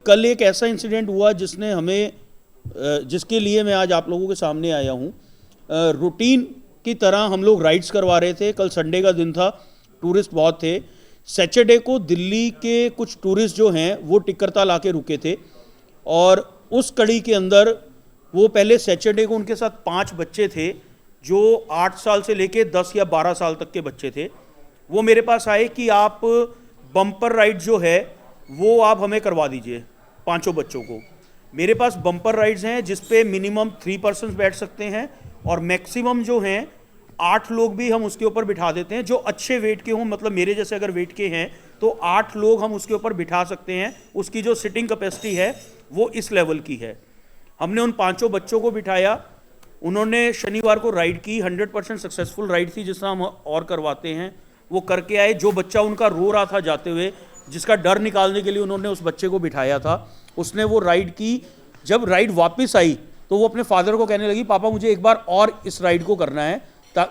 कल एक ऐसा इंसिडेंट हुआ जिसने हमें जिसके लिए मैं आज आप लोगों के सामने आया हूँ। रूटीन की तरह हम लोग राइड्स करवा रहे थे। कल संडे का दिन था, टूरिस्ट बहुत थे। सैटरडे को दिल्ली के कुछ टूरिस्ट जो हैं वो टिक्करताल आके रुके थे और उस कड़ी के अंदर वो पहले सैटरडे को उनके साथ 5 बच्चे थे जो 8 साल से लेके 10 या 12 साल तक के बच्चे थे। वो मेरे पास आए कि आप बम्पर राइड जो है वो आप हमें करवा दीजिए 5 बच्चों को। मेरे पास बम्पर राइड्स हैं जिस पे मिनिमम 3 पर्सन बैठ सकते हैं और मैक्सिमम जो हैं 8 लोग भी हम उसके ऊपर बिठा देते हैं, जो अच्छे वेट के हों। मतलब मेरे जैसे अगर वेट के हैं तो 8 लोग हम उसके ऊपर बिठा सकते हैं। उसकी जो सिटिंग कैपेसिटी है वो इस लेवल की है। हमने उन 5 बच्चों को बिठाया, उन्होंने शनिवार को राइड की। 100% सक्सेसफुल राइड थी, जिस तरह हम और करवाते हैं वो करके आए। जो बच्चा उनका रो रहा था जाते हुए, जिसका डर निकालने के लिए उन्होंने उस बच्चे को बिठाया था, उसने वो राइड की। जब राइड वापस आई तो वो अपने फादर को कहने लगी, पापा मुझे एक बार और इस राइड को करना है,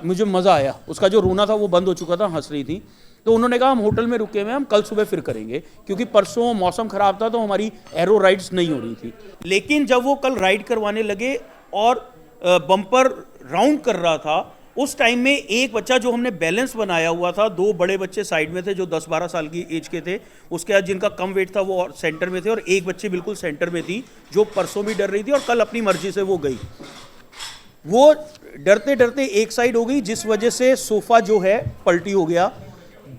मुझे मज़ा आया। उसका जो रोना था वो बंद हो चुका था, हंस रही थी। तो उन्होंने कहा हम होटल में रुके हुए हैं, हम कल सुबह फिर करेंगे, क्योंकि परसों मौसम ख़राब था तो हमारी एरो राइड्स नहीं हो रही थी। लेकिन जब वो कल राइड करवाने लगे और बम्पर राउंड कर रहा था, उस टाइम में एक बच्चा जो हमने बैलेंस बनाया हुआ था, 2 बड़े बच्चे साइड में थे जो 10-12 साल की एज के थे, उसके बाद जिनका कम वेट था वो सेंटर में थे, और एक बच्ची बिल्कुल सेंटर में थी जो परसों भी डर रही थी और कल अपनी मर्जी से वो गई। वो डरते डरते एक साइड हो गई, जिस वजह से सोफा जो है पलटी हो गया।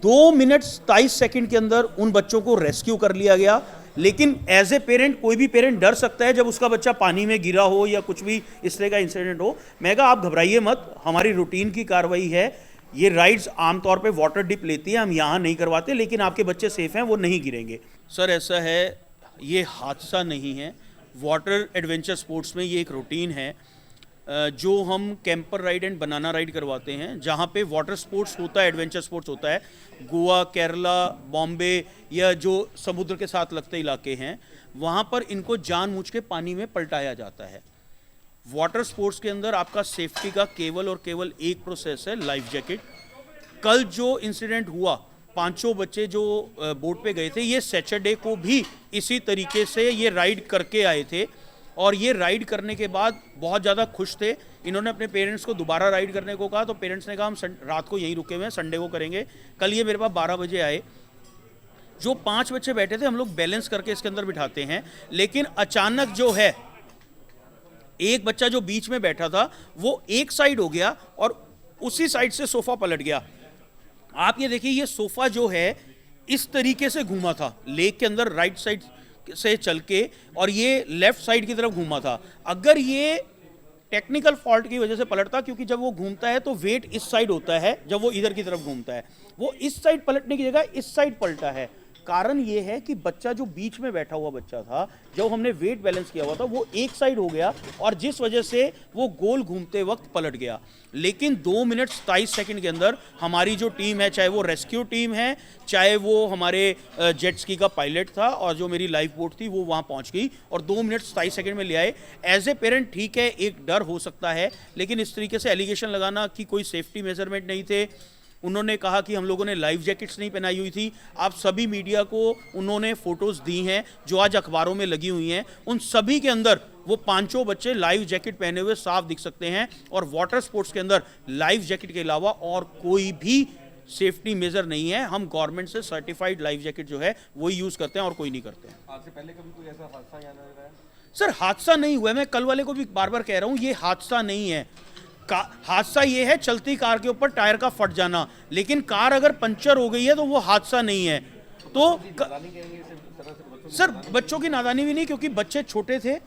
2 मिनट 27 सेकंड के अंदर उन बच्चों को रेस्क्यू कर लिया गया। लेकिन एज ए पेरेंट, कोई भी पेरेंट डर सकता है जब उसका बच्चा पानी में गिरा हो या कुछ भी इस तरह का इंसिडेंट हो। मैं कहा आप घबराइए मत, हमारी रूटीन की कार्रवाई है। ये राइड्स आमतौर पे वाटर डिप लेती है, हम यहाँ नहीं करवाते, लेकिन आपके बच्चे सेफ हैं, वो नहीं गिरेंगे। सर ऐसा है, ये हादसा नहीं है। वाटर एडवेंचर स्पोर्ट्स में ये एक रूटीन है जो हम camper ride and banana ride करवाते हैं। जहाँ पे वाटर स्पोर्ट्स होता है, एडवेंचर स्पोर्ट्स होता है, गोवा, केरला, बॉम्बे या जो समुद्र के साथ लगते इलाके हैं, वहाँ पर इनको जानबूझ के पानी में पलटाया जाता है। वाटर स्पोर्ट्स के अंदर आपका सेफ्टी का केवल और केवल एक प्रोसेस है, लाइफ जैकेट। कल जो इंसिडेंट हुआ, 5 बच्चे जो बोट पे गए थे, ये सैटरडे को भी इसी तरीके से ये राइड करके आए थे और ये राइड करने के बाद बहुत ज़्यादा खुश थे। इन्होंने अपने पेरेंट्स को दोबारा राइड करने को कहा तो पेरेंट्स ने कहा हम रात को यहीं रुके हुए हैं, संडे को करेंगे। कल ये मेरे पास 12 बजे आए। जो 5 बच्चे बैठे थे हम लोग बैलेंस करके इसके अंदर बिठाते हैं, लेकिन अचानक जो है एक बच्चा जो बीच में बैठा था वो एक साइड हो गया और उसी साइड से सोफा पलट गया। आप ये देखिए, ये सोफा जो है इस तरीके से घूमा था लेक के अंदर, राइट साइड से चल के, और ये लेफ्ट साइड की तरफ घूमा था। अगर ये टेक्निकल फॉल्ट की वजह से पलटता, क्योंकि जब वो घूमता है तो वेट इस साइड होता है, जब वो इधर की तरफ घूमता है, वो इस साइड पलटने की जगह इस साइड पलटा है। कारण ये है कि बच्चा जो बीच में बैठा हुआ बच्चा था, जब हमने वेट बैलेंस किया हुआ था, वो एक साइड हो गया और जिस वजह से वो गोल घूमते वक्त पलट गया। लेकिन 2 मिनट 27 सेकंड के अंदर हमारी जो टीम है, चाहे वो रेस्क्यू टीम है, चाहे वो हमारे जेट स्की का पायलट था और जो मेरी लाइफ बोट थी, वो वहाँ पहुँच गई और 2 मिनट 27 सेकंड में ले आए। एज ए पेरेंट ठीक है, एक डर हो सकता है, लेकिन इस तरीके से एलिगेशन लगाना कि कोई सेफ्टी मेजरमेंट नहीं थे, उन्होंने कहा कि हम लोगों ने लाइफ जैकेट्स नहीं पहनाई हुई थी। आप सभी मीडिया को उन्होंने फ़ोटोज़ दी हैं जो आज अखबारों में लगी हुई हैं, उन सभी के अंदर वो 5 बच्चे लाइफ जैकेट पहने हुए साफ दिख सकते हैं। और वाटर स्पोर्ट्स के अंदर लाइफ जैकेट के अलावा और कोई भी सेफ्टी मेजर नहीं है। हम गवर्नमेंट से सर्टिफाइड लाइफ जैकेट जो है वही यूज़ करते हैं और कोई नहीं करते हैं। आज से पहले कभी कोई ऐसा हादसा याद आ रहा है? सर हादसा नहीं हुआ, मैं कल वाले को भी बार बार कह रहा हूँ, ये हादसा नहीं है। हादसा ये है चलती कार के ऊपर टायर का फट जाना, लेकिन कार अगर पंचर हो गई है तो वो हादसा नहीं है। तो सर बच्चों की नादानी भी नहीं, क्योंकि बच्चे छोटे थे।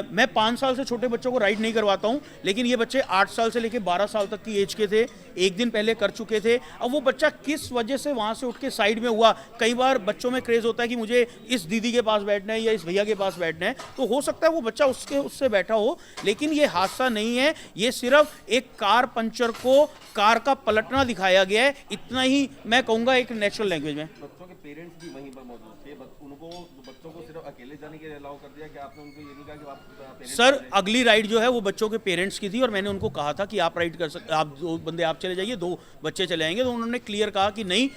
मैं 5 साल से छोटे बच्चों को राइड नहीं करवाता हूँ, लेकिन ये बच्चे 8 साल से लेकर 12 साल तक की एज के थे, एक दिन पहले कर चुके थे। अब वो बच्चा किस वजह से वहाँ से उठ के साइड में हुआ, कई बार बच्चों में क्रेज़ होता है कि मुझे इस दीदी के पास बैठना है या इस भैया के पास बैठना है, तो हो सकता है वो बच्चा उससे बैठा हो, लेकिन ये हादसा नहीं है। ये सिर्फ एक कार पंचर को कार का पलटना दिखाया गया है, इतना ही मैं कहूँगा एक नेचुरल लैंग्वेज में। बच्चों के पेरेंट्स भी वहीं पर मौजूद थे, उनको बच्चों को सिर्फ अकेले जाने के लिए अलाउ कर दिया कि आपने उनको ये नहीं कहा कि आप parents सर चले? अगली राइड जो है वो बच्चों के पेरेंट्स की थी और मैंने उनको कहा था कि आप राइड कर सकते, आप 2 बंदे आप चले जाइए, 2 बच्चे चले आएंगे। तो उन्होंने क्लियर कहा कि नहीं,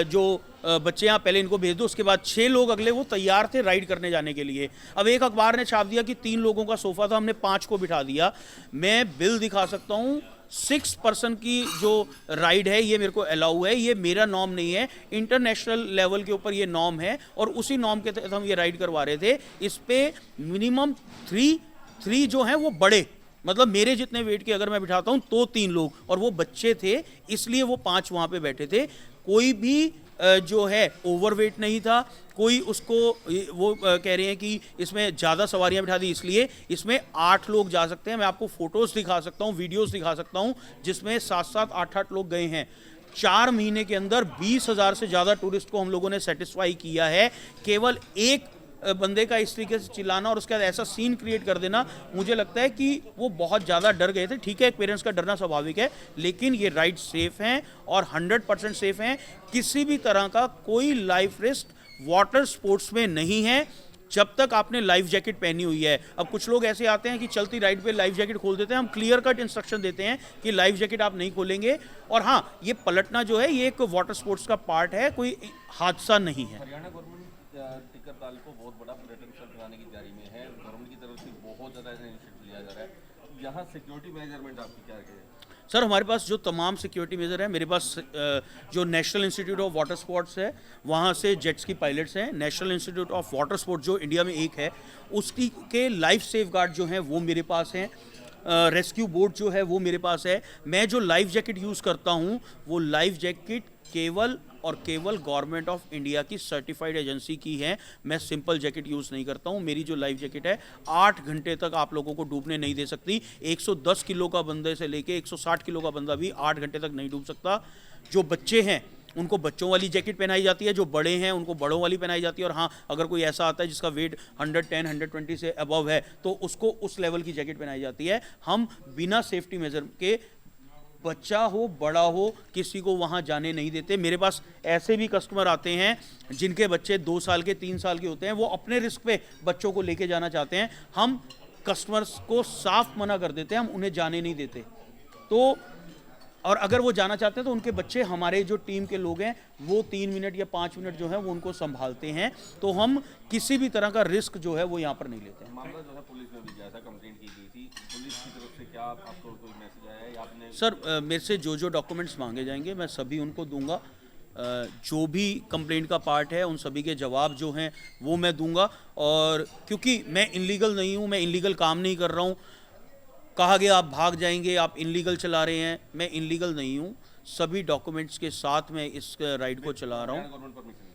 जो बच्चे यहाँ पहले इनको भेज दो, उसके बाद 6 लोग अगले वो तैयार थे राइड करने जाने के लिए। अब एक अखबार ने छाप दिया कि 3 लोगों का सोफा था, हमने 5 को बिठा दिया। मैं बिल दिखा सकता हूँ, 6 पर्सन की जो राइड है ये मेरे को अलाउ है, ये मेरा नॉर्म नहीं है, इंटरनेशनल लेवल के ऊपर ये नॉर्म है और उसी नॉर्म के तहत हम ये राइड करवा रहे थे। इस पे मिनिमम 3 जो हैं वो बड़े, मतलब मेरे जितने वेट के अगर मैं बिठाता हूँ तो 3 लोग, और वो बच्चे थे इसलिए वो 5 वहाँ पे बैठे थे। कोई भी जो है ओवरवेट नहीं था, कोई उसको वो कह रहे हैं कि इसमें ज़्यादा सवारियां बिठा दी, इसलिए इसमें 8 लोग जा सकते हैं। मैं आपको फोटोज़ दिखा सकता हूँ, वीडियोस दिखा सकता हूँ जिसमें 7-7, 8-8 लोग गए हैं। 4 महीने के अंदर 20,000 से ज़्यादा टूरिस्ट को हम लोगों ने सेटिस्फाई किया है। केवल एक बंदे का इस तरीके से चिल्लाना और उसके बाद ऐसा सीन क्रिएट कर देना, मुझे लगता है कि वो बहुत ज़्यादा डर गए थे। ठीक है, एक पेरेंट्स का डरना स्वाभाविक है, लेकिन ये राइड सेफ़ हैं और 100% सेफ़ हैं। किसी भी तरह का कोई लाइफ रिस्क वाटर स्पोर्ट्स में नहीं है जब तक आपने लाइफ जैकेट पहनी हुई है। अब कुछ लोग ऐसे आते हैं कि चलती राइड पे लाइफ जैकेट खोल देते हैं। हम क्लियर कट इंस्ट्रक्शन देते हैं कि लाइफ जैकेट आप नहीं खोलेंगे। और हाँ, ये पलटना जो है ये एक वाटर स्पोर्ट्स का पार्ट है, कोई हादसा नहीं है। हरियाणा गवर्नमेंट टिक्कर ताल को बहुत बड़ा पर्यटन स्थल बनाने की तैयारी में है। गवर्नमेंट की तरफ से बहुत ज़्यादा इनिशिएटिव लिया जा रहा है। यहाँ सिक्योरिटी मेजरमेंट आपकी क्या है? सर हमारे पास जो तमाम सिक्योरिटी मेजर है, मेरे पास जो national institute of water sports है वहाँ से जेट्स की पायलट्स हैं। National institute of water sports जो इंडिया में एक है, उसकी के लाइफ सेफ गार्ड जो हैं वो मेरे पास हैं। रेस्क्यू बोट जो है वो मेरे पास है। मैं जो लाइफ जैकेट यूज़ करता हूँ वो लाइफ जैकेट केवल और केवल गवर्नमेंट ऑफ इंडिया की सर्टिफाइड एजेंसी की है। मैं सिंपल जैकेट यूज़ नहीं करता हूँ। मेरी जो लाइफ जैकेट है 8 घंटे तक आप लोगों को डूबने नहीं दे सकती। 110 किलो का बंदे से लेके 160 किलो का बंदा भी 8 घंटे तक नहीं डूब सकता। जो बच्चे हैं उनको बच्चों वाली जैकेट पहनाई जाती है, जो बड़े हैं उनको बड़ों वाली पहनाई जाती है। और हाँ, अगर कोई ऐसा आता है जिसका वेट 110, 120 से अबव है तो उसको उस लेवल की जैकेट पहनाई जाती है। हम बिना सेफ्टी मेजर के, बच्चा हो बड़ा हो, किसी को वहाँ जाने नहीं देते। मेरे पास ऐसे भी कस्टमर आते हैं जिनके बच्चे 2 साल के 3 साल के होते हैं, वो अपने रिस्क पे बच्चों को लेके जाना चाहते हैं। हम कस्टमर्स को साफ मना कर देते हैं, हम उन्हें जाने नहीं देते। तो और अगर वो जाना चाहते हैं तो उनके बच्चे, हमारे जो टीम के लोग हैं वो 3 मिनट या 5 मिनट जो है वो उनको संभालते हैं। तो हम किसी भी तरह का रिस्क जो है वो यहाँ पर नहीं लेते हैं। मामला जो है पुलिस में भी गया था, कंप्लेंट की गई थी। पुलिस की तरफ से क्या आपको कोई मैसेज आया है या आपने? सर मेरे से जो डॉक्यूमेंट्स मांगे जाएंगे मैं सभी उनको दूंगा। जो भी कंप्लेंट का पार्ट है उन सभी के जवाब जो हैं वो मैं दूंगा। और क्योंकि मैं इनलीगल नहीं हूँ, मैं इनलीगल काम नहीं कर रहा हूँ। कहा गया आप भाग जाएंगे, आप इनलीगल चला रहे हैं, मैं इनलीगल नहीं हूँ। सभी डॉक्यूमेंट्स के साथ मैं इस राइड को चला रहा हूँ। Government permission?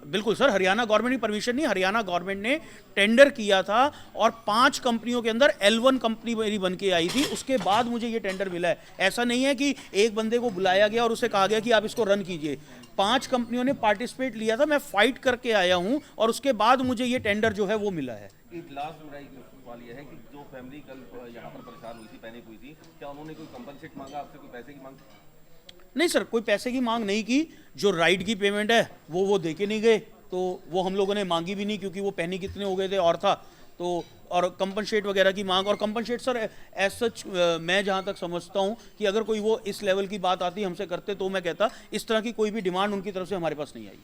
बिल्कुल सर, हरियाणा गवर्नमेंट की परमिशन नहीं, हरियाणा गवर्नमेंट ने टेंडर किया था और 5 कंपनियों के अंदर L1 कंपनी मेरी बन के आई थी, उसके बाद मुझे ये टेंडर मिला है। ऐसा नहीं है कि एक बंदे को बुलाया गया और उसे कहा गया कि आप इसको रन कीजिए। 5 कंपनियों ने पार्टिसिपेट लिया था, मैं फाइट करके आया हूँ और उसके बाद मुझे ये टेंडर जो है वो मिला है। एक लास्ट मेरा एक सवाल यह है कि जो फैमिली कल यहाँ पर परेशान हुई थी, पैनिक हुई थी, क्या उन्होंने कोई कंपनसेट मांगा आपसे, कोई पैसे की मांग? नहीं सर, कोई पैसे की मांग नहीं की। जो राइड की पेमेंट है वो दे के नहीं गए, तो वो हम लोगों ने मांगी भी नहीं क्योंकि वो पैनिक कितने हो गए थे और था तो। और कंपनसेट वगैरह की मांग, और कंपनसेट सर एज सच मैं जहाँ तक समझता हूँ कि अगर कोई वो इस लेवल की बात आती हमसे करते तो मैं कहता, इस तरह की कोई भी डिमांड उनकी तरफ से हमारे पास नहीं आई है।